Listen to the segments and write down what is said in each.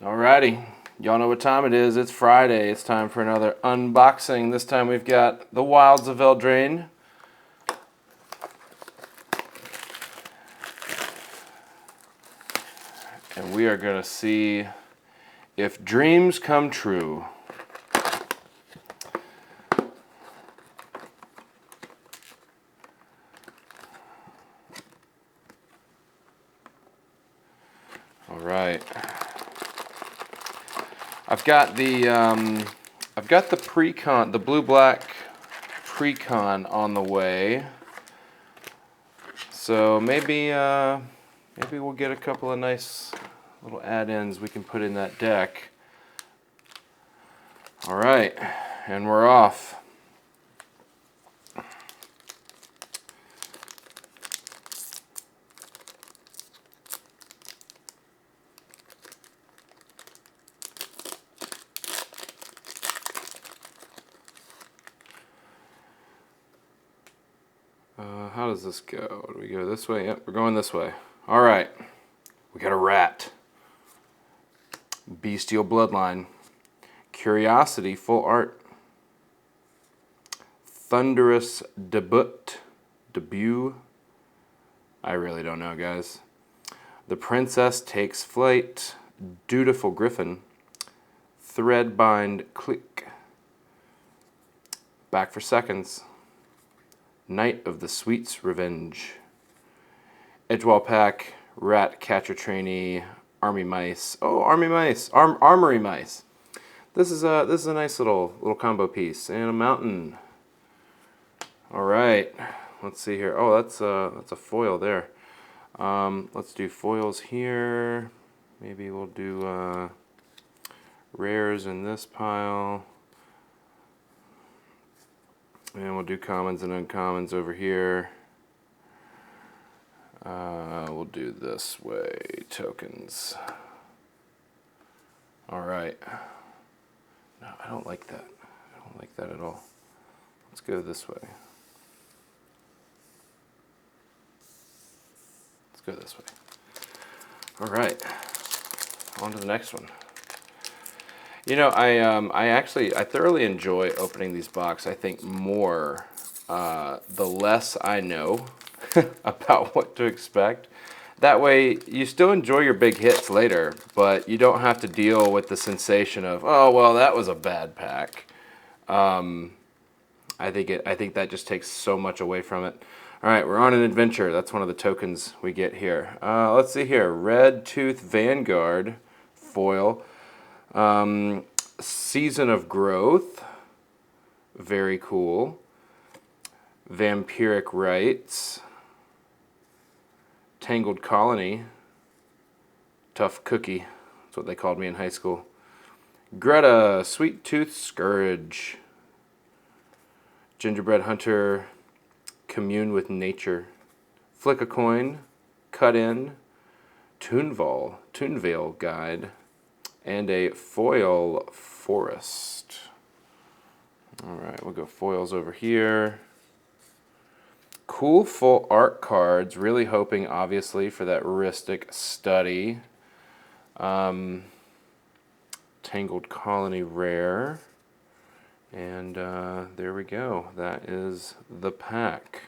Alrighty, y'all know what time it is. It's Friday. It's time for another unboxing. This time we've got the Wilds of Eldraine. And we are going to see if dreams come true. Alright. I've got the pre-con, the blue-black pre-con on the way. So maybe we'll get a couple of nice little add-ins we can put in that deck. All right, and we're off. How does this go? Do we go this way? Yep, we're going this way. All right, we got a rat. Bestial Bloodline. Curiosity, full art. Thunderous debut. I really don't know, guys. The Princess Takes Flight. Dutiful Griffin. Threadbind Click. Back for Seconds. Knight of the Sweet's Revenge. Edgewall Pack, Rat Catcher Trainee, Army Mice. Oh, Army Mice, Armory Mice. This is a nice little combo piece, and a mountain. All right, let's see here. Oh, that's a foil there. Let's do foils here. Maybe we'll do rares in this pile. And we'll do commons and uncommons over here. We'll do this way, tokens. All right. No, I don't like that. I don't like that at all. Let's go this way. Let's go this way. All right. On to the next one. You know, I thoroughly enjoy opening these boxes. I think more the less I know about what to expect. That way, you still enjoy your big hits later, but you don't have to deal with the sensation of, oh well, that was a bad pack. I think that just takes so much away from it. All right, we're on an adventure. That's one of the tokens we get here. Let's see here, Red Tooth Vanguard foil. Season of Growth, very cool. Vampiric Rites, Tangled Colony, Tough Cookie, that's what they called me in high school. Greta, Sweet Tooth Scourge, Gingerbread Hunter, Commune with Nature, Flick a Coin, Cut In, Toonvale Guide, and a foil forest. All right, we'll go foils over here. Cool full art cards. Really hoping, obviously, for that Ristic Study. Tangled Colony rare. And there we go. That is the pack.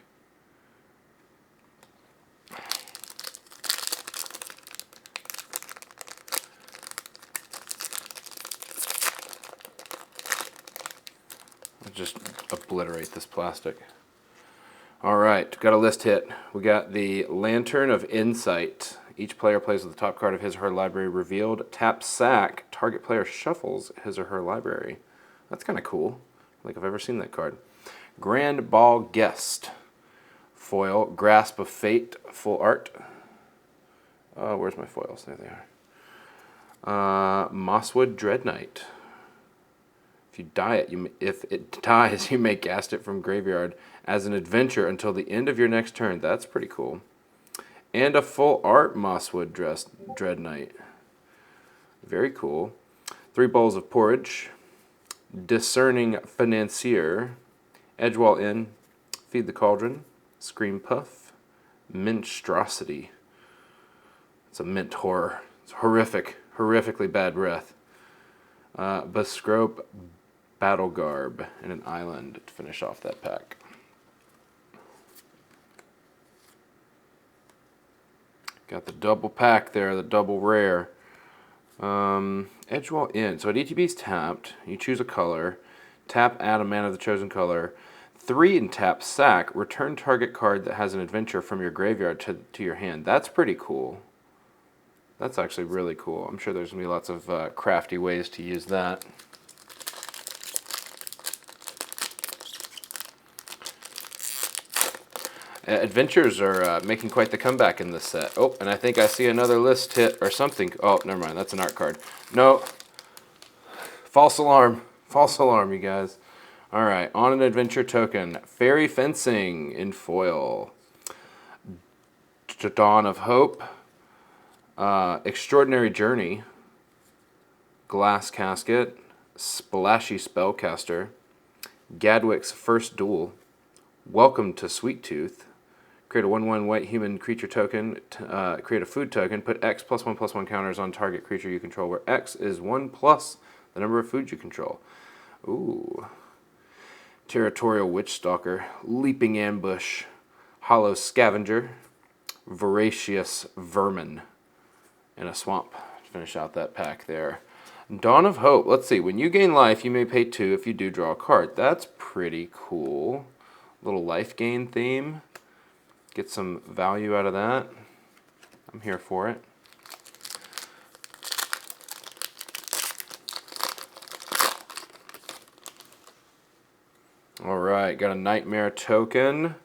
Just obliterate this plastic. All right, got a list hit. We got the Lantern of Insight. Each player plays with the top card of his or her library revealed. Tap sack. Target player shuffles his or her library. That's kind of cool. I don't think I've ever seen that card. Grand Ball Guest. Foil. Grasp of Fate. Full art. Where's my foils? There they are. Mosswood Dread Knight. If it dies, you may cast it from graveyard as an adventure until the end of your next turn. That's pretty cool. And a full art Mosswood Dread Knight. Very cool. 3 bowls of porridge. Discerning Financier. Edgewall Inn. Feed the Cauldron. Scream Puff. Minstrosity. It's a mint horror. It's horrific. horrifically bad breath. Bestrope Battle Garb and an island to finish off that pack. Got the double pack there, the double rare. Edgewall Inn. So at ETB's tapped, you choose a color, tap, add a mana of the chosen color, 3 and tap, sack, return target card that has an adventure from your graveyard to your hand. That's pretty cool. That's actually really cool. I'm sure there's going to be lots of crafty ways to use that. Adventures are making quite the comeback in this set. Oh, and I think I see another list hit or something. Oh, never mind. That's an art card. No. False alarm. False alarm, you guys. All right. On an adventure token. Fairy Fencing in foil. Dawn of Hope. Extraordinary Journey. Glass Casket. Splashy Spellcaster. Gadwick's First Duel. Welcome to Sweet Tooth. Create a 1/1 white human creature token. Create a food token. Put X +1/+1 counters on target creature you control, where X is 1 plus the number of foods you control. Ooh. Territorial Witchstalker. Leaping Ambush. Hollow Scavenger. Voracious Vermin. And a Swamp to finish out that pack there. Dawn of Hope. Let's see. When you gain life, you may pay 2 if you do draw a card. That's pretty cool. Little life gain theme. Get some value out of that. I'm here for it. All right, got a Nightmare token.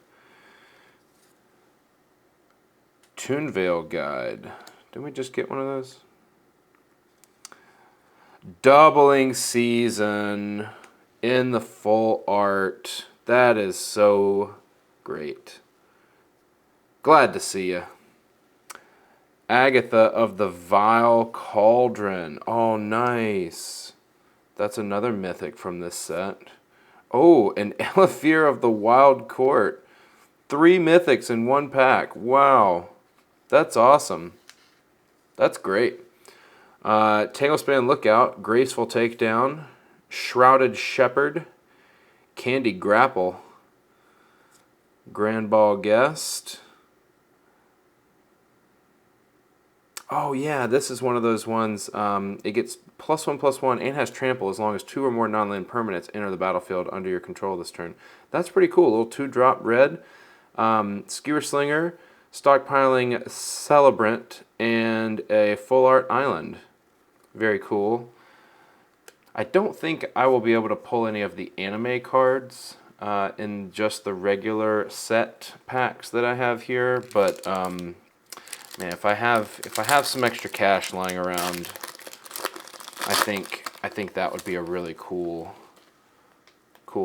Toonvale Guide. Didn't we just get one of those? Doubling Season in the full art. That is so great. Glad to see you. Agatha of the Vile Cauldron. Oh, nice. That's another mythic from this set. Oh, and Elafir of the Wild Court. 3 mythics in 1 pack. Wow. That's awesome. That's great. Tanglespan Lookout. Graceful Takedown. Shrouded Shepherd. Candy Grapple. Grand Ball Guest. Oh yeah, this is one of those ones. It gets +1/+1 and has trample as long as 2 or more non-land permanents enter the battlefield under your control this turn. That's pretty cool. A little 2-drop red. Skewer Slinger, Stockpiling Celebrant, and a full art island. Very cool. I don't think I will be able to pull any of the anime cards in just the regular set packs that I have here, but man, if I have some extra cash lying around, I think that would be a really cool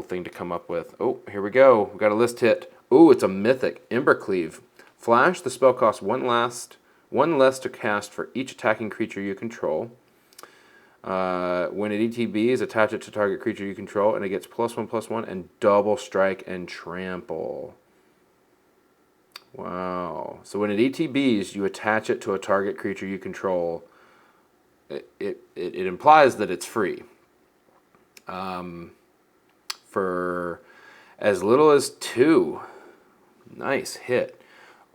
thing to come up with. Oh, here we go. We got a list hit. Oh, it's a mythic. Embercleave. Flash. The spell costs one less to cast for each attacking creature you control. When it ETBs, attach it to target creature you control, and it gets +1/+1 and double strike and trample. Wow. So when it ETBs, you attach it to a target creature you control. It implies that it's free. For as little as 2. Nice hit.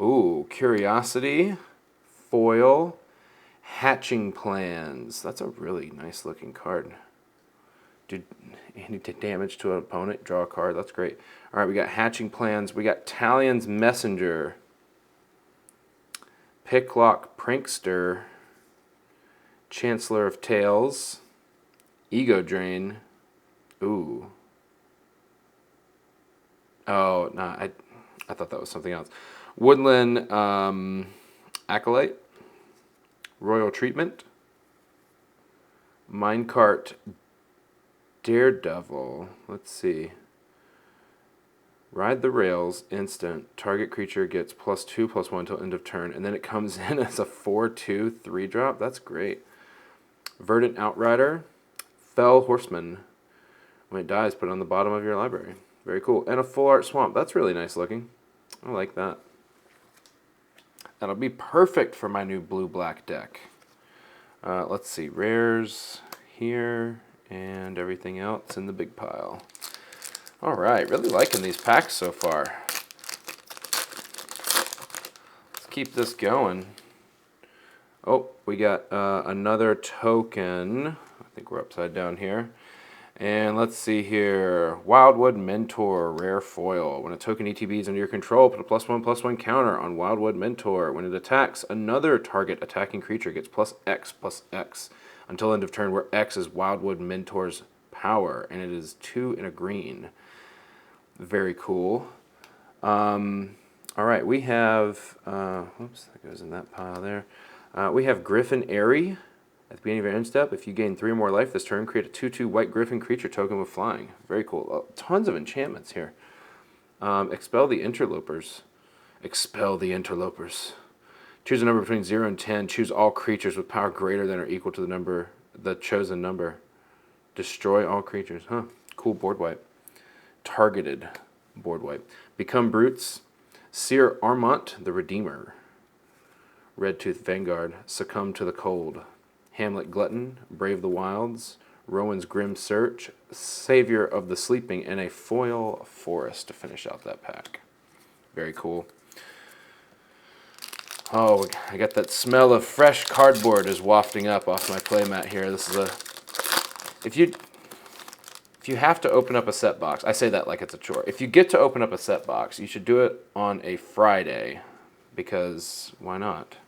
Ooh, Curiosity, Foil, Hatching Plans. That's a really nice looking card. Did any damage to an opponent? Draw a card. That's great. All right, we got Hatching Plans. We got Talion's Messenger. Picklock Prankster. Chancellor of Tales. Ego Drain. Ooh. Oh, no, I thought that was something else. Woodland Acolyte. Royal Treatment. Minecart Daredevil. Let's see. Ride the Rails, instant. Target creature gets +2/+1 until end of turn, and then it comes in as a 4/2 3-drop. That's great. Verdant Outrider. Fell Horseman. When it dies, put it on the bottom of your library. Very cool. And a full art swamp. That's really nice looking. I like that. That'll be perfect for my new blue-black deck. Let's see, rares here and everything else in the big pile. All right, really liking these packs so far. Let's keep this going. Oh, we got another token. I think we're upside down here. And let's see here. Wildwood Mentor, rare foil. When a token ETB is under your control, put a +1/+1 counter on Wildwood Mentor. When it attacks, another target attacking creature gets +X/+X until end of turn, where X is Wildwood Mentor's power, and it is 2 in a green. Very cool. All right, we have, whoops, that goes in that pile there. We have Griffin Airy. At the beginning of your end step, if you gain 3 or more life this turn, create a 2/2 white griffin creature token with flying. Very cool. Tons of enchantments here. Expel the interlopers. Expel the interlopers. Choose a number between 0 and 10. Choose all creatures with power greater than or equal to the chosen number. Destroy all creatures. Huh. Cool board wipe. Targeted board wipe. Become brutes. Seer Armont the Redeemer. Red Tooth Vanguard. Succumb to the cold. Hamlet Glutton, Brave the Wilds, Rowan's Grim Search, Savior of the Sleeping, and a foil forest to finish out that pack. Very cool. Oh, I got that smell of fresh cardboard is wafting up off my playmat here. This is a... If you have to open up a set box, I say that like it's a chore. If you get to open up a set box, you should do it on a Friday, because why not?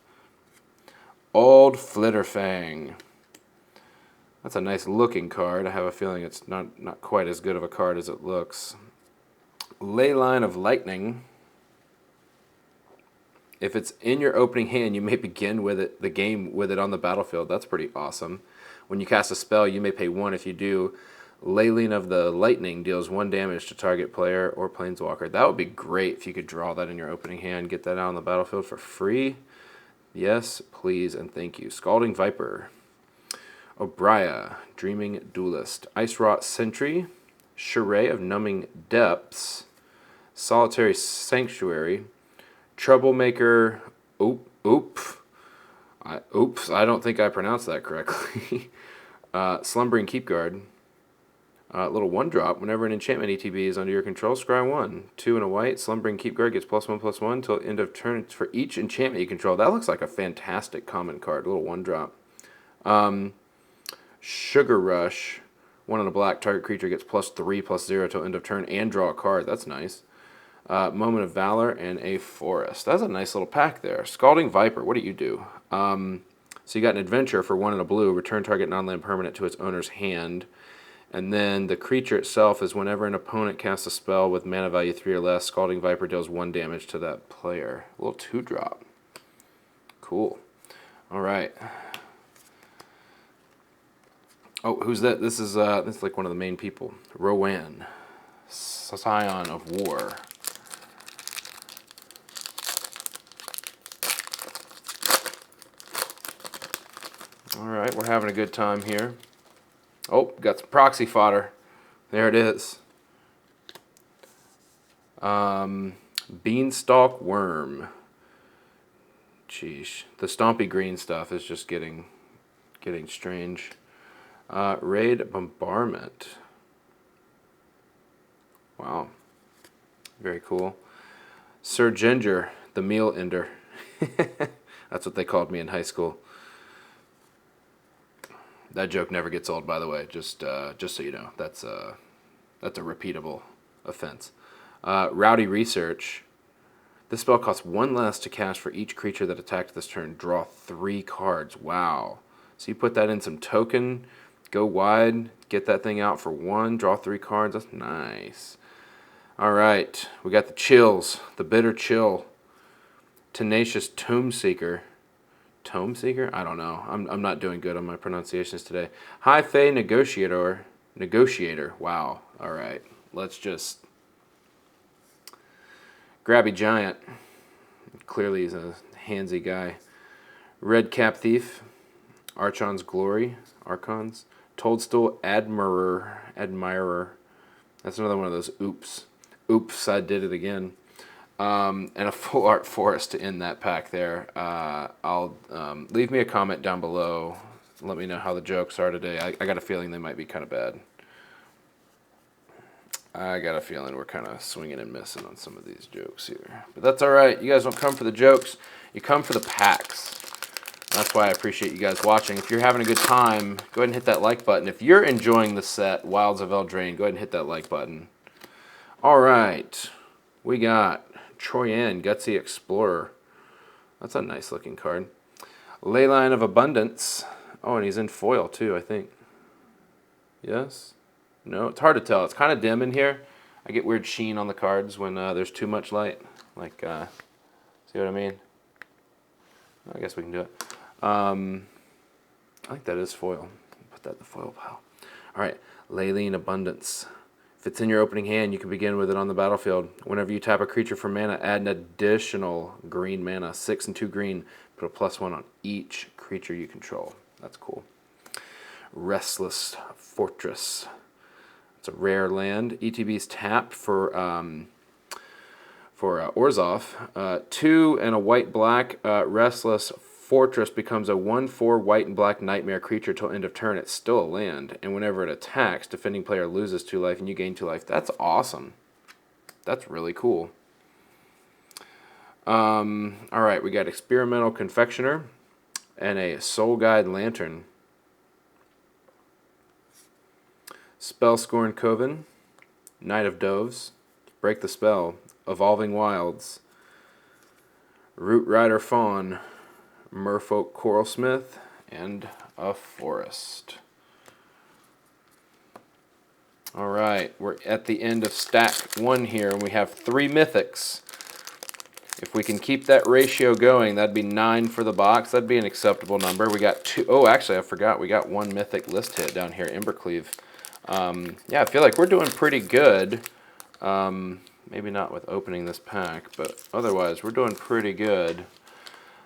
Old Flitterfang. That's a nice looking card. I have a feeling it's not quite as good of a card as it looks. Leyline of Lightning. If it's in your opening hand, you may begin with the game with it on the battlefield. That's pretty awesome. When you cast a spell, you may pay 1. If you do, Leyline of the Lightning deals 1 damage to target player or planeswalker. That would be great if you could draw that in your opening hand, get that out on the battlefield for free. Yes, please, and thank you. Scalding Viper. Obria, Dreaming Duelist. Ice Rot Sentry. Charade of Numbing Depths. Solitary Sanctuary. Troublemaker. Oops, I don't think I pronounced that correctly. Slumbering Keepguard. Little 1-drop. Whenever an enchantment ETB is under your control, scry 1. 2 and a white. Slumbering Keepguard gets +1/+1 until end of turn for each enchantment you control. That looks like a fantastic common card. Little 1-drop. Sugar Rush. 1 and a black. Target creature gets +3/+0 till end of turn and draw a card. That's nice. Moment of Valor and a Forest. That's a nice little pack there. Scalding Viper. What do you do? So you got an adventure for 1 and a blue. Return target non-land permanent to its owner's hand. And then the creature itself is whenever an opponent casts a spell with mana value 3 or less, Scalding Viper deals 1 damage to that player. A little 2-drop. Cool. All right. Oh, who's that? This is like one of the main people. Rowan, Scion of War. All right, we're having a good time here. Oh, got some proxy fodder. There it is. Beanstalk Worm. Sheesh. The stompy green stuff is just getting strange. Raid Bombardment. Wow. Very cool. Sir Ginger, the meal ender. That's what they called me in high school. That joke never gets old, by the way. Just so you know, that's a repeatable offense. Rowdy Research. This spell costs 1 less to cast for each creature that attacked this turn. Draw 3 cards. Wow. So you put that in some token, go wide, get that thing out for 1, draw 3 cards. That's nice. All right, we got the chills, the bitter chill. Tenacious Tome Seeker. Tome Seeker? I don't know. I'm not doing good on my pronunciations today. High Fae Negotiator. Wow. All right. Let's just... Grabby Giant. Clearly he's a handsy guy. Red Cap Thief. Archon's Glory. Archons. Toadstool Admirer. That's another one of those oops. Oops, I did it again. And a full art forest to end that pack there. I'll leave me a comment down below Let me know how the jokes are today. I got a feeling they might be kind of bad. I got a feeling we're kind of swinging and missing on some of these jokes here. But that's all right. You guys don't come for the jokes. You come for the packs. That's why I appreciate you guys watching. If you're having a good time, go ahead and hit that like button. If you're enjoying the set, Wilds of Eldraine, go ahead and hit that like button. All right. We got Troyan, Gutsy Explorer. That's a nice looking card. Leyline of Abundance. Oh, and he's in foil too, I think. Yes? No, it's hard to tell. It's kind of dim in here. I get weird sheen on the cards when there's too much light. Like, see what I mean? I guess we can do it. I think that is foil. Put that in the foil pile. All right, Leyline Abundance. If it's in your opening hand, you can begin with it on the battlefield. Whenever you tap a creature for mana, add an additional green mana. 6 and 2 green. Put a +1 on each creature you control. That's cool. Restless Fortress. It's a rare land. ETB's tap for Orzhov. 2 and a white-black. Restless Fortress becomes a 1/4 white and black nightmare creature till end of turn. It's still a land, and whenever it attacks, defending player loses 2 life and you gain 2 life. That's awesome. That's really cool. All right, we got Experimental Confectioner and a Soul Guide Lantern. Spellscorn Coven, Knight of Doves, Break the Spell, Evolving Wilds, Root Rider Fawn, Merfolk Coralsmith, and a Forest. All right, we're at the end of stack 1 here, and we have 3 mythics. If we can keep that ratio going, that'd be 9 for the box. That'd be an acceptable number. We got 2. Oh, actually, I forgot. We got 1 mythic list hit down here, Embercleave. Yeah, I feel like we're doing pretty good. Maybe not with opening this pack, but otherwise we're doing pretty good.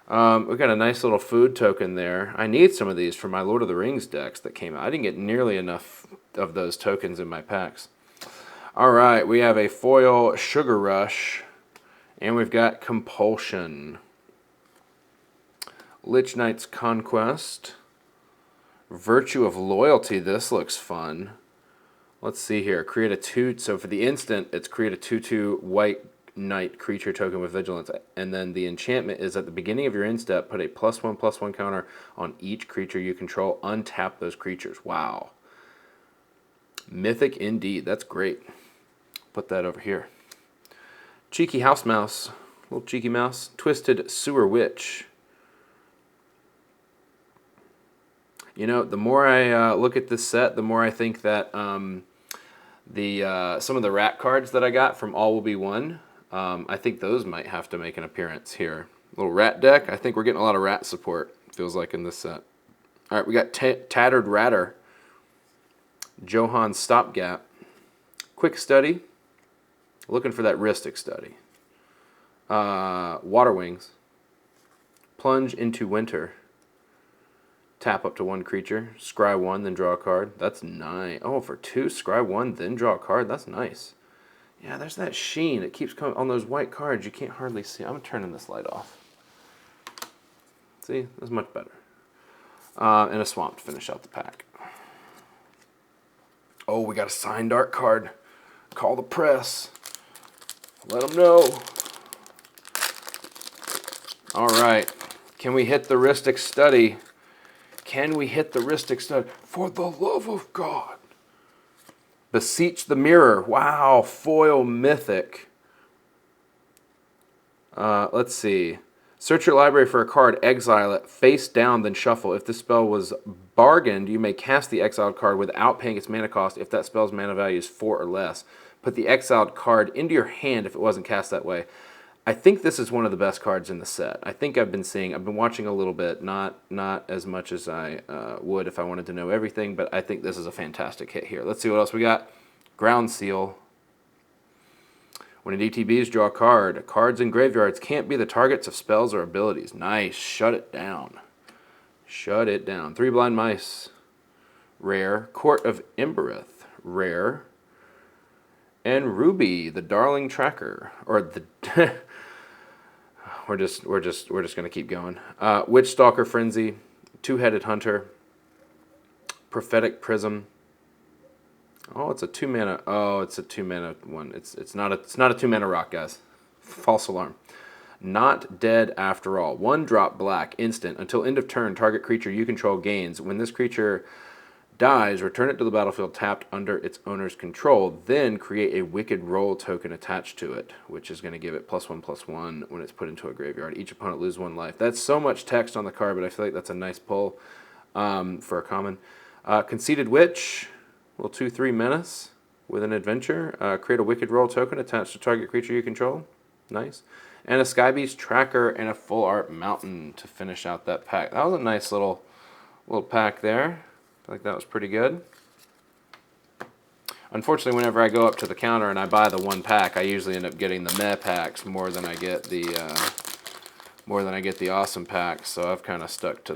We got a nice little food token there. I need some of these for my Lord of the Rings decks that came out. I didn't get nearly enough of those tokens in my packs. All right, we have a foil Sugar Rush, and we've got Compulsion. Lich Knight's Conquest. Virtue of Loyalty. This looks fun. Let's see here. Create a 2. So for the instant, it's create a 2/2 white knight creature token with vigilance. And then the enchantment is at the beginning of your end step, put a +1/+1 counter on each creature you control. Untap those creatures. Wow. Mythic indeed. That's great. Put that over here. Cheeky House Mouse. Little cheeky mouse. Twisted Sewer Witch. You know, the more I look at this set, the more I think that some of the rat cards that I got from All Will Be One, I think those might have to make an appearance here. Little rat deck. I think we're getting a lot of rat support, feels like, in this set. All right, we got Tattered Ratter, Johann Stopgap, Quick Study, looking for that Rhystic Study, Water Wings, Plunge into Winter, tap up to 1 creature, scry 1, then draw a card. That's nice. Oh, for 2, scry 1, then draw a card. That's nice. Yeah, there's that sheen. It keeps coming on those white cards. You can't hardly see. I'm turning this light off. See? That's much better. And a Swamp to finish out the pack. Oh, we got a signed art card. Call the press. Let them know. All right. Can we hit the Rhystic Study? Can we hit the Rhystic Study? For the love of God. Beseech the Mirror. Wow, foil mythic. Let's see. Search your library for a card, exile it, face down, then shuffle. If this spell was bargained, you may cast the exiled card without paying its mana cost if that spell's mana value is 4 or less. Put the exiled card into your hand if it wasn't cast that way. I think this is one of the best cards in the set. I think I've been watching a little bit, not as much as I would if I wanted to know everything, but I think this is a fantastic hit here. Let's see what else we got. Ground Seal. When it ETBs, draw a card. Cards in graveyards can't be the targets of spells or abilities. Nice. Shut it down. Shut it down. 3 Blind Mice. Rare. Court of Embereth. Rare. And Ruby, the Darling Tracker. Or the... We're just gonna keep going. Witch Stalker Frenzy, 2-Headed Hunter, Prophetic Prism. Oh, it's a 2-mana. Oh, it's a 2-mana one. It's not a 2-mana rock, guys. False alarm. Not dead after all. 1-drop black, instant. Until end of turn, target creature you control gains. When this creature dies, return it to the battlefield tapped under its owner's control. Then create a Wicked Roll token attached to it, which is going to give it +1/+1 when it's put into a graveyard. Each opponent loses 1 life. That's so much text on the card, but I feel like that's a nice pull for a common. Conceited Witch, little 2/3 menace with an adventure. Create a Wicked Roll token attached to target creature you control. Nice. And a Skybeast Tracker and a Full Art Mountain to finish out that pack. That was a nice little pack there. I think that was pretty good. Unfortunately, whenever I go up to the counter and I buy the 1 pack, I usually end up getting the meh packs more than I get the awesome packs. So I've kind of stuck to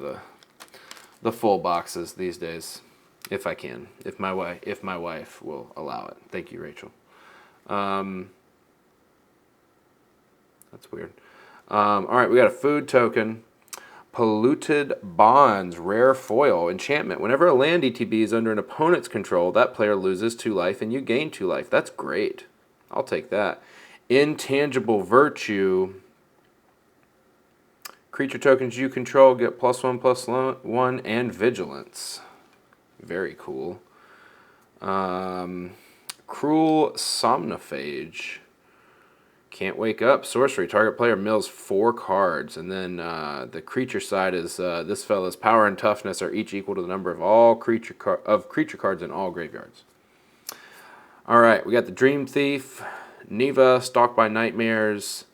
the full boxes these days, if I can, if my wife will allow it. Thank you, Rachel. That's weird. All right, we got a food token. Polluted Bonds, rare foil, enchantment. Whenever a land ETB is under an opponent's control, that player loses 2 life and you gain 2 life. That's great. I'll take that. Intangible Virtue. Creature tokens you control get +1/+1 and Vigilance. Very cool. Cruel Somnophage. Can't Wake Up. Sorcery. Target player mills 4 cards. And then the creature side is this fella's power and toughness are each equal to the number of all creature cards in all graveyards. All right, we got the Dream Thief, Neva, Stalked by Nightmares,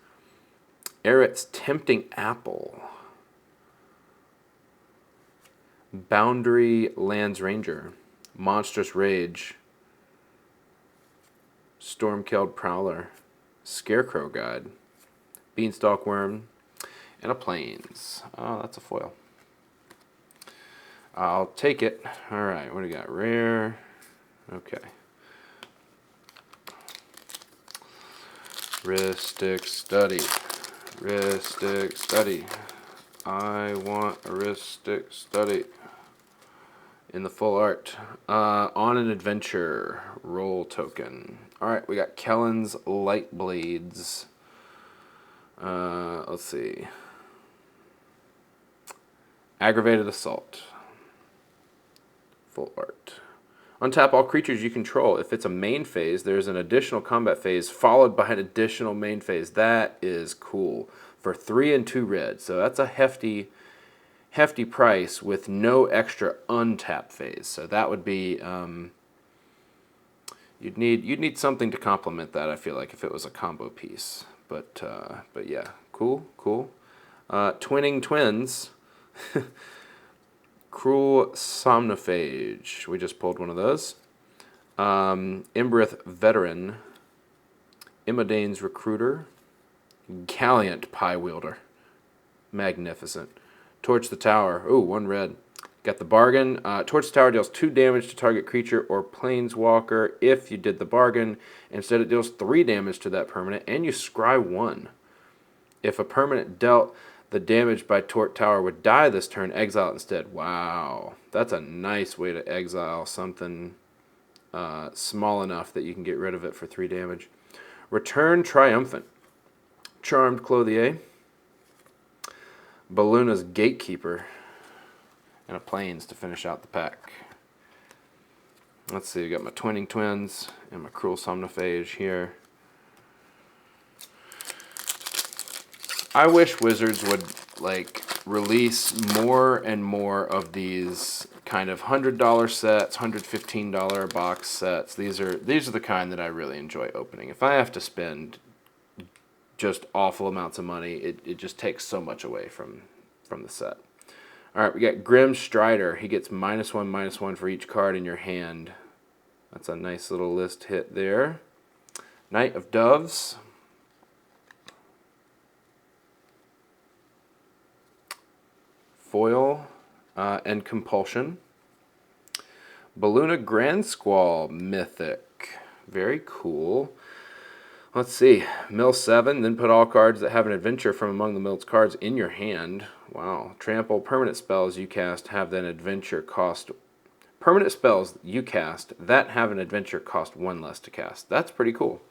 Eret's Tempting Apple, Boundary Lands Ranger, Monstrous Rage, Stormkilled Prowler, Scarecrow Guide, Beanstalk Worm, and a Plains. Oh, that's a foil. I'll take it. All right, what do we got? Rare. Okay. Ristic Study. Ristic Study. I want a Ristic Study. In the full art. On an Adventure. Roll token. Alright, we got Kellen's Light Blades. Let's see. Aggravated Assault. Full art. Untap all creatures you control. If it's a main phase, there's an additional combat phase followed by an additional main phase. That is cool. For 3 and 2 red. So that's a hefty price with no extra untap phase. So that would be you'd need something to complement that, I feel like, if it was a combo piece. But yeah, cool. Twinning Twins. Cruel Somnophage. We just pulled one of those. Embereth Veteran. Immodane's Recruiter. Gallant Pie Wielder. Magnificent. Torch the Tower. Ooh, 1 red. Got the bargain. Torch the Tower deals 2 damage to target creature or planeswalker if you did the bargain. Instead, it deals 3 damage to that permanent, and you scry 1. If a permanent dealt the damage by Torch Tower would die this turn, exile it instead. Wow. That's a nice way to exile something small enough that you can get rid of it for 3 damage. Return Triumphant. Charmed Clothier. Balluna's Gatekeeper. And a Plains to finish out the pack. Let's see, we got my Twinning Twins and my Cruel Somnophage here. I wish Wizards would release more and more of these kind of $100 sets, $115 box sets. These are the kind that I really enjoy opening. If I have to spend just awful amounts of money, it just takes so much away from the set. All right, we got Grim Strider. He gets -1/-1 for each card in your hand. That's a nice little list hit there. Knight of Doves. Foil and Compulsion. Balluna Grand Squall Mythic. Very cool. Let's see. Mill 7, then put all cards that have an adventure from among the milled cards in your hand. Wow. Trample permanent spells you cast have that adventure cost Permanent spells you cast that have an adventure cost 1 less to cast. That's pretty cool.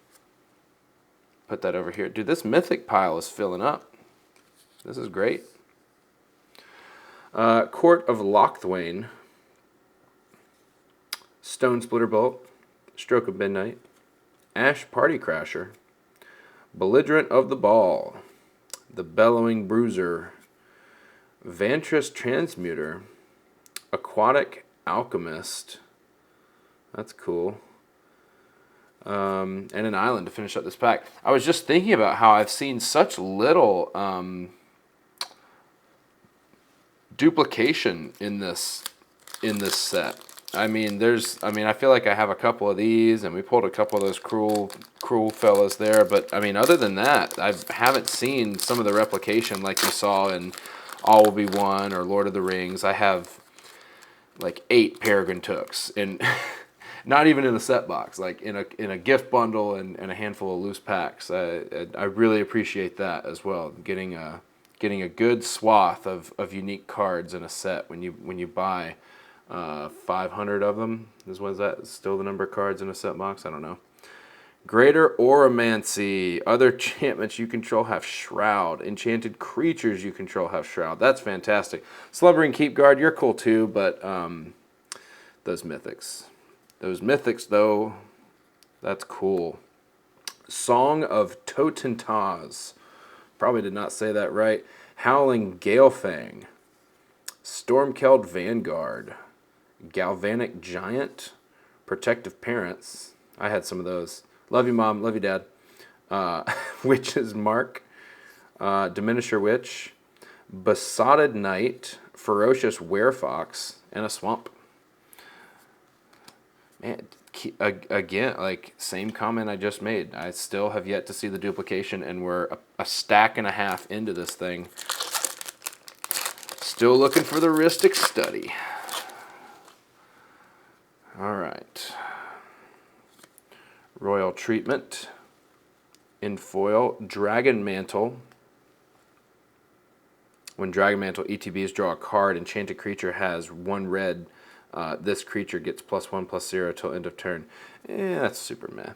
Put that over here. Dude, this mythic pile is filling up. This is great. Court of Lochthwain. Stone Splitter Bolt. Stroke of Midnight. Ash Party Crasher. Belligerent of the Ball. The Bellowing Bruiser. Vantress Transmuter. Aquatic Alchemist. That's cool. And an island to finish up this pack. I was just thinking about how I've seen such little duplication in this set. I mean, I feel like I have a couple of these, and we pulled a couple of those cruel fellas there. But I mean, other than that, I haven't seen some of the replication like you saw in All Will Be One or Lord of the Rings. I have like 8 Peregrine Tooks, and not even in a set box, like in a gift bundle and a handful of loose packs. I really appreciate that as well. Getting a good swath of unique cards in a set when you buy 500 of them. Was that still the number of cards in a set box? I don't know. Greater Oromancy. Other enchantments you control have Shroud. Enchanted creatures you control have Shroud. That's fantastic. Slumbering Keep Guard, you're cool too, but those mythics. Those mythics, though, that's cool. Song of Totentaz. Probably did not say that right. Howling Galefang. Stormkeld Vanguard. Galvanic Giant. Protective Parents. I had some of those. Love you, Mom. Love you, Dad. Witch's Mark. Diminisher Witch. Besotted Knight. Ferocious Werefox. And a Swamp. Man, again, like, same comment I just made. I still have yet to see the duplication, and we're a stack and a half into this thing. Still looking for the Rhystic Study. All right. Royal Treatment. In foil, Dragon Mantle. When Dragon Mantle ETBs draw a card, enchanted creature has 1 red. This creature gets +1/+0 till end of turn. That's super meh.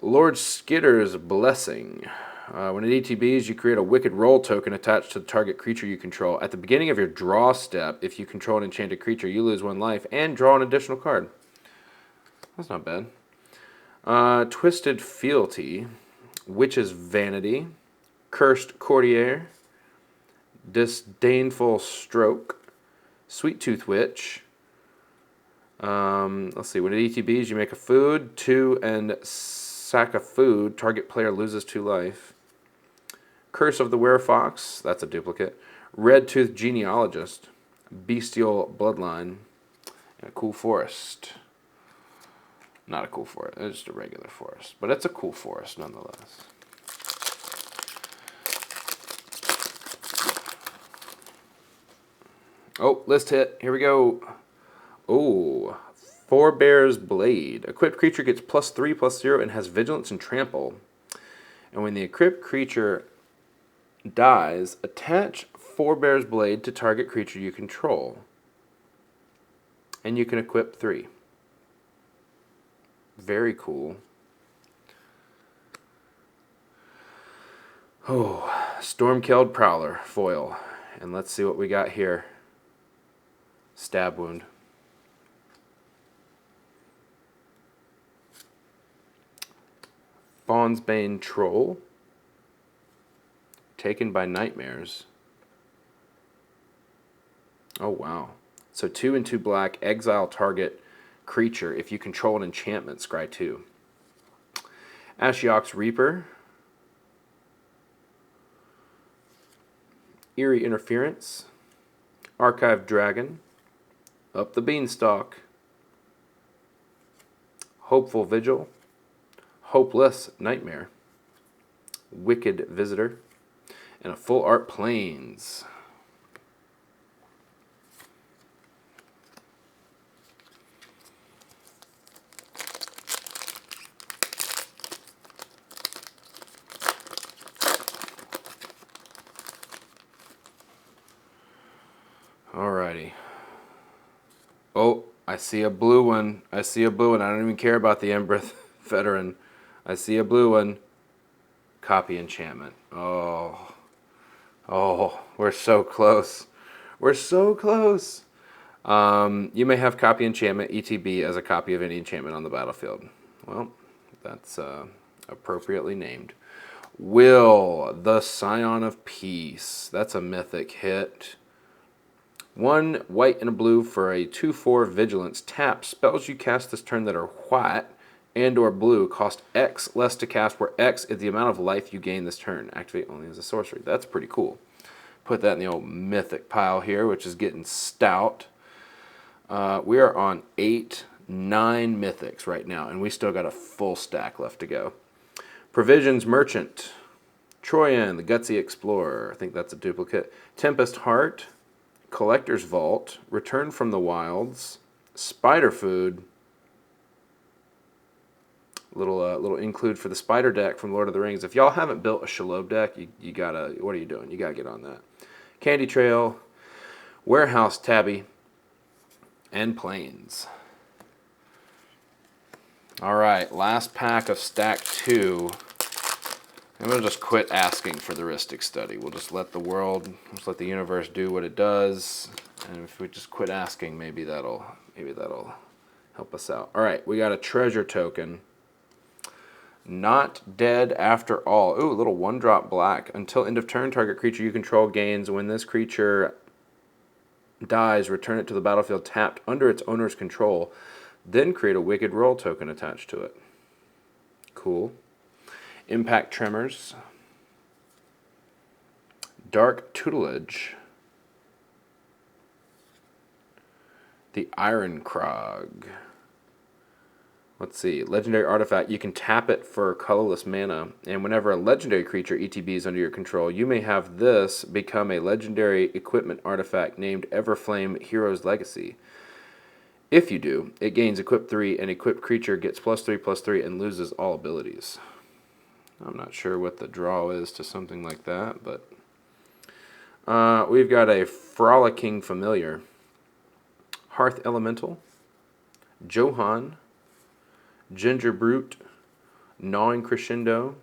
Lord Skitter's Blessing. When it ETBs, you create a Wicked Roll token attached to the target creature you control. At the beginning of your draw step, if you control an enchanted creature, you lose 1 life and draw an additional card. That's not bad. Twisted Fealty. Witch's Vanity. Cursed Courtier. Disdainful Stroke. Sweet Tooth Witch. Let's see. When it ETBs, you make a food, 2 and sack a food. Target player loses 2 life. Curse of the Werefox. That's a duplicate. Red Tooth Genealogist. Bestial Bloodline. And a cool forest. Not a cool forest. It's just a regular forest. But it's a cool forest nonetheless. Oh, list hit. Here we go. Oh, Forebear's Blade. Equipped creature gets +3/+0 and has Vigilance and Trample. And when the equipped creature dies, attach Forebear's Blade to target creature you control. And you can equip 3. Very cool. Oh, Stormkeld Prowler, foil. And let's see what we got here. Stab Wound. Fawnsbane Troll. Taken by Nightmares. Oh, wow. So 2 and 2 black, exile target creature. If you control an enchantment, scry 2. Ashiok's Reaper. Eerie Interference. Archive Dragon. Up the Beanstalk. Hopeful Vigil. Hopeless Nightmare. Wicked Visitor. And a Full Art Plains. Alrighty. Oh, I see a blue one. I see a blue one. I don't even care about the Embereth Veteran. I see a blue one. Copy enchantment. Oh. Oh, we're so close. We're so close. You may have copy enchantment ETB as a copy of any enchantment on the battlefield. Well, that's appropriately named. Will, the Scion of Peace. That's a mythic hit. 1 white and a blue for a 2/4 vigilance. Tap. Spells you cast this turn that are white and or blue cost X less to cast, where X is the amount of life you gain this turn. Activate only as a sorcery. That's pretty cool. Put that in the old mythic pile here, which is getting stout. We are on 9 mythics right now, and we still got a full stack left to go. Provisions Merchant. Troyan, the Gutsy Explorer. I think that's a duplicate. Tempest Heart. Collector's Vault. Return from the Wilds. Spider Food. Little include for the spider deck from Lord of the Rings. If y'all haven't built a Shelob deck, you gotta, what are you doing? You gotta get on that. Candy Trail. Warehouse Tabby. And Plains. Alright, last pack of stack 2. I'm going to just quit asking for the Rhystic Study. We'll just let the world, just let the universe do what it does. And if we just quit asking, maybe that'll help us out. Alright, we got a treasure token. Not dead after all. Ooh, a little 1-drop black. Until end of turn, target creature you control gains. When this creature dies, return it to the battlefield tapped under its owner's control. Then create a Wicked Roll token attached to it. Cool. Impact Tremors. Dark Tutelage. The Iron Krog. Let's see. Legendary Artifact. You can tap it for colorless mana, and whenever a legendary creature ETB is under your control, you may have this become a legendary equipment artifact named Everflame Hero's Legacy. If you do, it gains Equip 3, and equipped creature gets +3/+3 and loses all abilities. I'm not sure what the draw is to something like that, but we've got a Frolicking Familiar, Hearth Elemental, Johan, Ginger Brute, Gnawing Crescendo,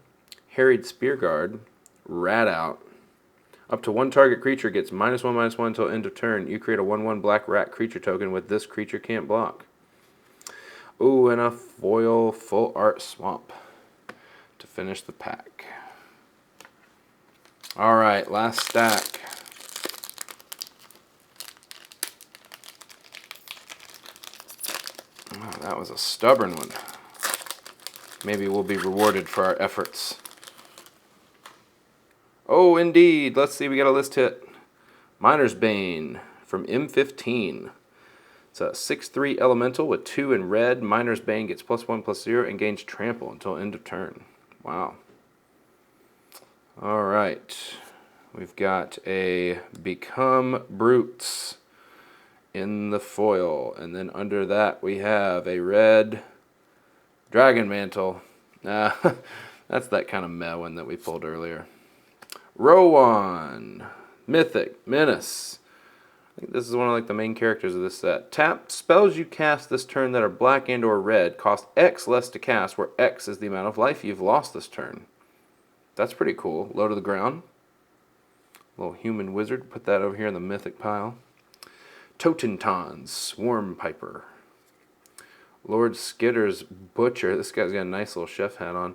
Harried Spearguard, Rat Out. Up to 1 target creature gets -1/-1 until end of turn. You create a 1/1 black rat creature token with this creature can't block. Ooh, and a foil full art swamp to finish the pack. Alright, last stack. Oh, that was a stubborn one. Maybe we'll be rewarded for our efforts. Oh, indeed. Let's see, we got a list hit. Miner's Bane from M15. It's a 6/3 elemental with 2 in red. Miner's Bane gets +1/+0 and gains trample until end of turn. Wow. Alright. We've got a Become Brutes in the foil. And then under that we have a red Dragon Mantle. That's that kind of meh one that we pulled earlier. Rowan, Mythic, Menace. I think this is one of like the main characters of this set. Tap. Spells you cast this turn that are black and or red cost X less to cast, where X is the amount of life you've lost this turn. That's pretty cool. Low to the ground. Little human wizard. Put that over here in the Mythic pile. Totentanz, Swarm Piper. Lord Skitter's Butcher. This guy's got a nice little chef hat on.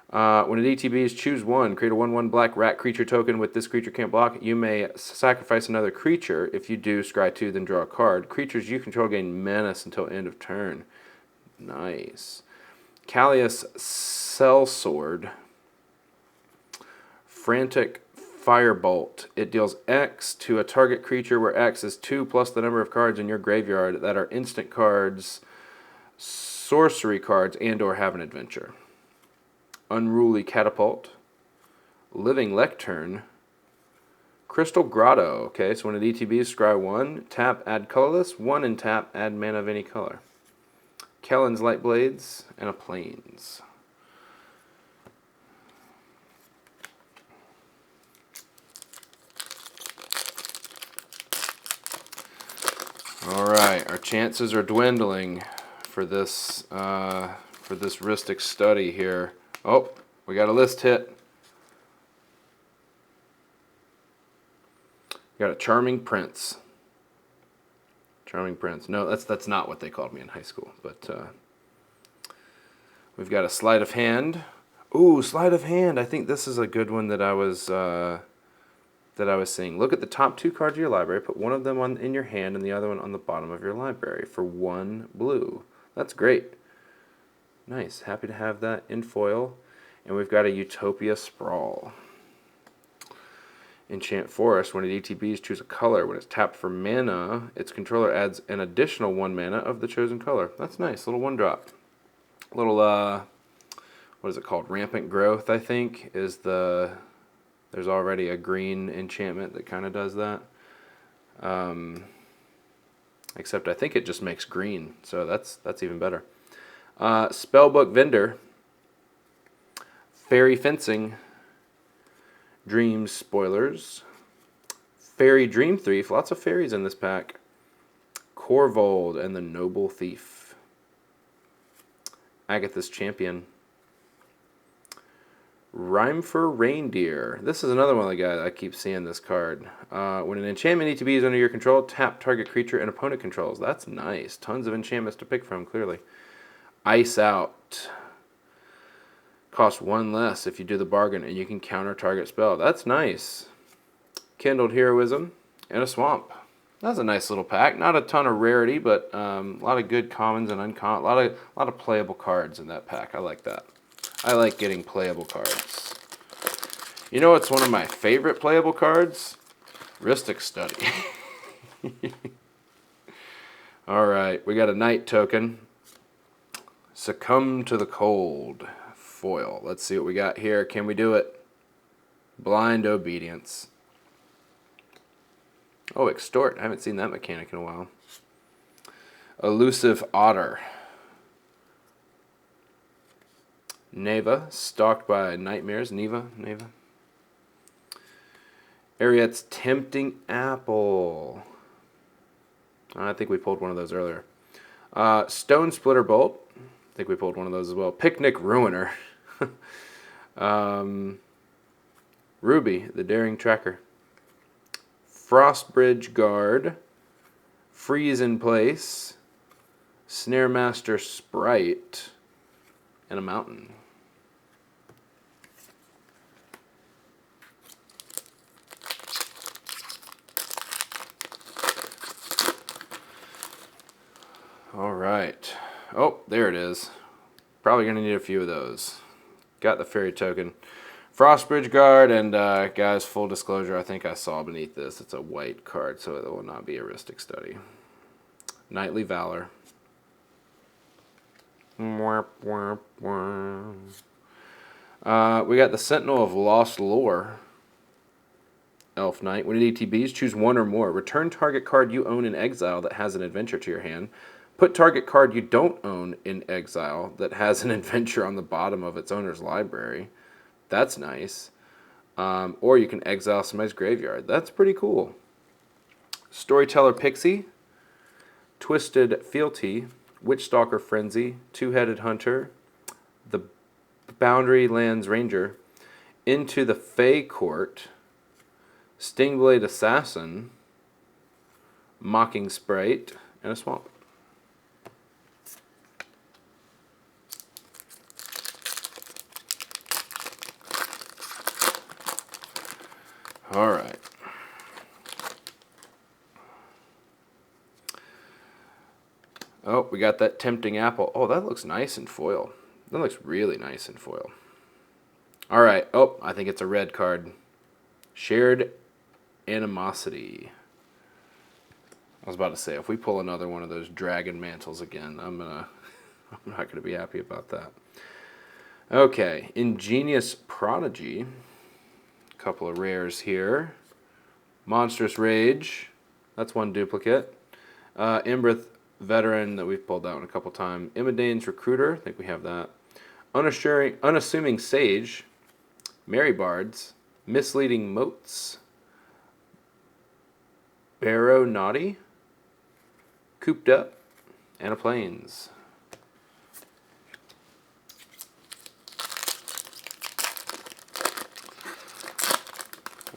When it ETBs, choose 1. Create a 1/1 black rat creature token with this creature can't block. You may sacrifice another creature. If you do, scry 2, then draw a card. Creatures you control gain menace until end of turn. Nice. Callius Sellsword. Frantic Firebolt. It deals X to a target creature where X is 2 plus the number of cards in your graveyard that are instant cards, sorcery cards, and or have an adventure. Unruly Catapult, Living Lectern, Crystal Grotto. Okay, so when it ETBs, scry 1, tap, add colorless, 1 and tap, add mana of any color. Kellen's Light Blades, and a Plains. All right, our chances are dwindling for this Ristic study here. Oh, we got a list hit. We got a Charming Prince. Charming Prince. No, that's not what they called me in high school. But we've got a Sleight of Hand. Ooh, Sleight of Hand. I think this is a good one that I was seeing. Look at the top 2 cards of your library. Put one of them in your hand and the other one on the bottom of your library for 1 blue. That's great. Nice. Happy to have that in foil. And we've got a Utopia Sprawl. Enchant Forest. When it ETBs, choose a color. When it's tapped for mana, its controller adds an additional 1 mana of the chosen color. That's nice. Little 1-drop. Little, what is it called? Rampant Growth, I think, is the... There's already a green enchantment that kind of does that. Except I think it just makes green, so that's even better. Spellbook Vendor. Fairy Fencing. Dream Spoilers. Fairy Dream Thief. Lots of fairies in this pack. Corvold and the Noble Thief. Agatha's Champion. Rhyme for Reindeer. This is another one of the guys I keep seeing this card. When an enchantment ETB is under your control, tap target creature and opponent controls. That's nice. Tons of enchantments to pick from, clearly. Ice Out. Costs 1 less if you do the bargain, and you can counter target spell. That's nice. Kindled Heroism and a Swamp. That's a nice little pack. Not a ton of rarity, but a lot of good commons and uncommon. A lot of playable cards in that pack. I like that. I like getting playable cards. You know what's one of my favorite playable cards? Ristic Study. Alright, we got a Night token. Succumb to the Cold. Foil. Let's see what we got here. Can we do it? Blind Obedience. Oh, Extort. I haven't seen that mechanic in a while. Elusive Otter. Neva, Stalked by Nightmares. Neva. Ariette's Tempting Apple. I think we pulled one of those earlier. Stone Splitter Bolt. I think we pulled one of those as well. Picnic Ruiner. Ruby, the Daring Tracker. Frostbridge Guard. Freeze in Place. Snare Master Sprite. And a Mountain. All right. Oh, there it is. Probably going to need a few of those. Got the fairy token. Frostbridge Guard, and guys, full disclosure, I think I saw beneath this. It's a white card, so it will not be a Ristic Study. Knightly Valor. We got the Sentinel of Lost Lore. Elf Knight. When it ETBs, choose 1 or more. Return target card you own in exile that has an adventure to your hand. Put target card you don't own in exile that has an adventure on the bottom of its owner's library. That's nice. Or you can exile somebody's graveyard. That's pretty cool. Storyteller Pixie. Twisted Fealty. Witchstalker Frenzy. Two-Headed Hunter. The Boundary Lands Ranger. Into the Fey Court. Stingblade Assassin. Mocking Sprite. And a Swamp. All right. Oh, we got that Tempting Apple. Oh, that looks nice in foil. That looks really nice in foil. All right. Oh, I think it's a red card. Shared Animosity. I was about to say, if we pull another one of those Dragon Mantles again, I'm not gonna be happy about that. Okay, Ingenious Prodigy. Couple of rares here. Monstrous Rage. That's 1 duplicate. Imbrith Veteran that we've pulled that one a couple times. Imidane's Recruiter. I think we have that. Unassuming Sage. Merry Bards. Misleading Moats. Barrow Naughty. Cooped Up, and a Plains.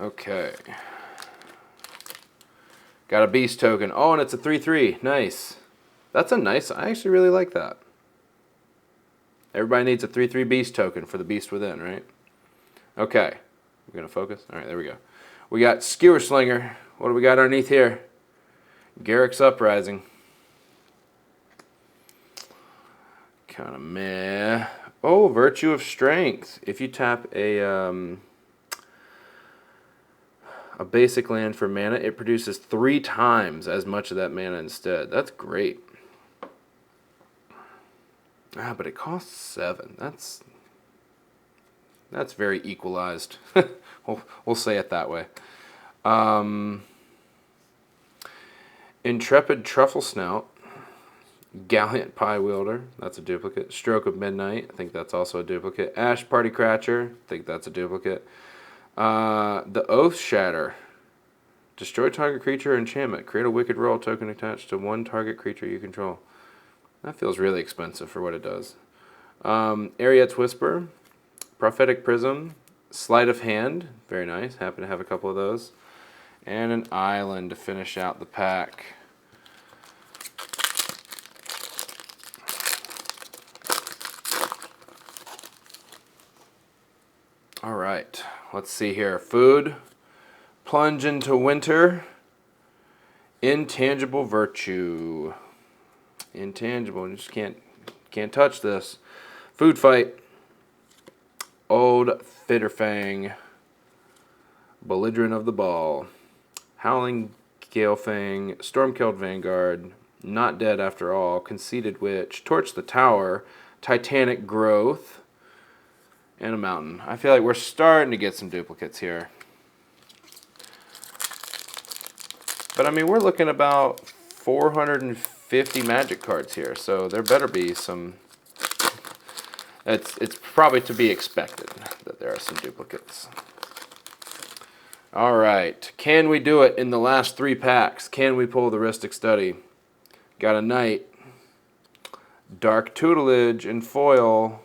Okay. Got a Beast token. Oh, and it's a 3/3. Nice. That's a nice... I actually really like that. Everybody needs a 3/3 Beast token for the Beast Within, right? Okay. We're going to focus? All right, there we go. We got Skewer Slinger. What do we got underneath here? Garrick's Uprising. Kind of meh. Oh, Virtue of Strength. If you tap a basic land for mana, it produces 3 times as much of that mana instead. That's great. Ah, but it costs 7. That's very equalized. we'll say it that way. Intrepid Truffle Snout. Gallant Pie Wielder. That's a duplicate. Stroke of Midnight. I think that's also a duplicate. Ash Party Cratcher. I think that's a duplicate. The Oath Shatter. Destroy target creature or enchantment. Create a Wicked Roll token attached to 1 target creature you control. That feels really expensive for what it does. Ariet's Whisper. Prophetic Prism. Sleight of Hand. Very nice. Happen to have a couple of those. And an Island to finish out the pack. All right. Let's see here. Food. Plunge into Winter. Intangible Virtue. Intangible. You just can't touch this. Food Fight. Old Fitterfang. Belligerent of the Ball. Howling Galefang. Stormkilled Vanguard. Not Dead After All. Conceited Witch. Torch the Tower. Titanic Growth. And a Mountain. I feel like we're starting to get some duplicates here. But I mean, we're looking about 450 Magic cards here, so there better be some... It's probably to be expected that there are some duplicates. All right, can we do it in the last 3 packs? Can we pull the Rhystic Study? Got a Knight, Dark Tutelage in foil.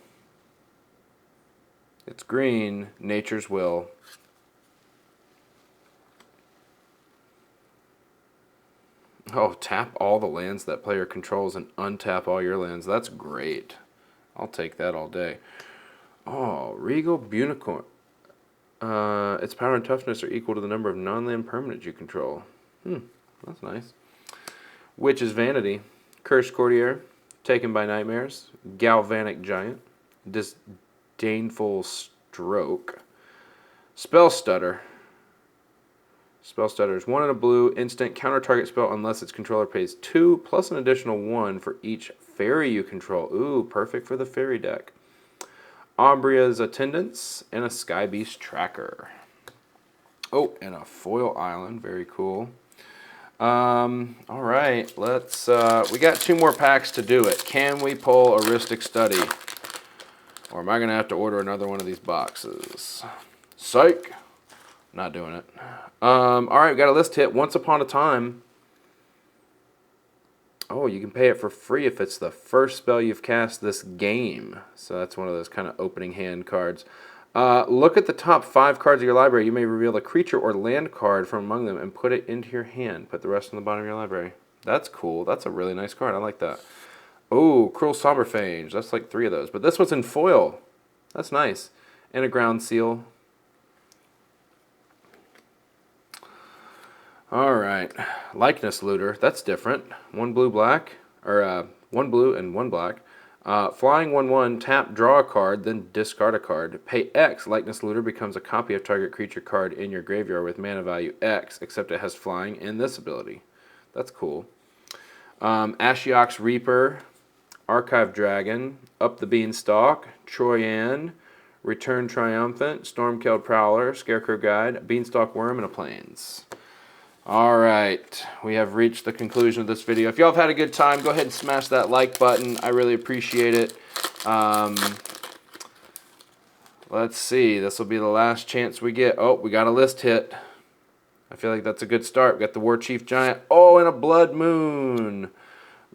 It's green, Nature's Will. Oh, tap all the lands that player controls and untap all your lands. That's great. I'll take that all day. Oh, Regal Unicorn. Its power and toughness are equal to the number of non-land permanents you control. That's nice. Witch's Vanity. Cursed Courtier. Taken by Nightmares. Galvanic Giant. Disdainful Stroke. Spell Stutter. Spell Stutter is 1 and a blue, instant, counter target spell unless its controller pays 2, plus an additional 1 for each fairy you control. Ooh, perfect for the fairy deck. Aubria's Attendance, and a Sky Beast Tracker. Oh, and a foil island, very cool. All right, let's, we got 2 more packs to do it. Can we pull a Rhystic Study? Or am I going to have to order another one of these boxes? Psych! Not doing it. All right, we got a list hit. Once Upon a Time. Oh, you can pay it for free if it's the first spell you've cast this game. So that's one of those kind of opening hand cards. Look at the top 5 cards of your library. You may reveal a creature or land card from among them and put it into your hand. Put the rest on the bottom of your library. That's cool. That's a really nice card. I like that. Oh, Cruel Somberfange. That's like 3 of those. But this one's in foil. That's nice. And a Ground Seal. Alright, Likeness Looter, that's different. 1 blue, black, or 1 blue and 1 black. Flying 1/1, tap, draw a card, then discard a card. Pay X, Likeness Looter becomes a copy of target creature card in your graveyard with mana value X, except it has flying and this ability. That's cool. Ashiok's Reaper, Archive Dragon, Up the Beanstalk, Troyan, Return Triumphant, Stormkilled Prowler, Scarecrow Guide, Beanstalk Worm, and a Plains. Alright, we have reached the conclusion of this video. If y'all have had a good time, go ahead and smash that like button. I really appreciate it. Let's see, this will be the last chance we get. Oh, we got a list hit. I feel like that's a good start. We got the War Chief Giant. Oh, and a Blood Moon.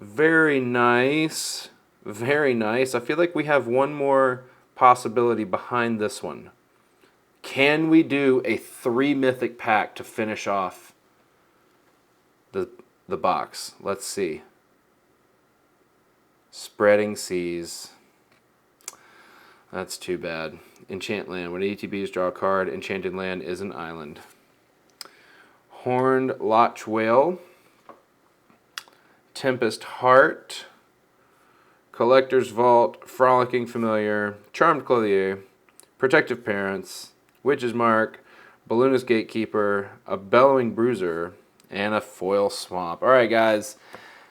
Very nice. Very nice. I feel like we have one more possibility behind this one. Can we do a 3 mythic pack to finish off the box? Let's see. Spreading Seas. That's too bad. Enchant Land. When ETBs draw a card, Enchanted Land is an island. Horned Lotch Whale. Tempest Heart. Collector's Vault. Frolicking Familiar. Charmed Clothier. Protective Parents. Witch's Mark. Balloonist Gatekeeper. A Bellowing Bruiser. And a Foil Swamp. Alright, guys.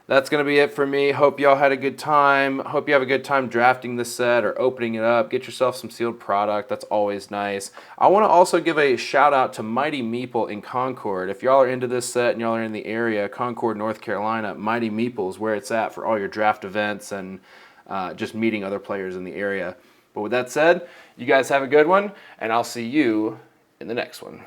That's going to be it for me. Hope y'all had a good time. Hope you have a good time drafting this set or opening it up. Get yourself some sealed product. That's always nice. I want to also give a shout out to Mighty Meeple in Concord. If y'all are into this set and y'all are in the area, Concord, North Carolina, Mighty Meeple is where it's at for all your draft events and just meeting other players in the area. But with that said, you guys have a good one, and I'll see you in the next one.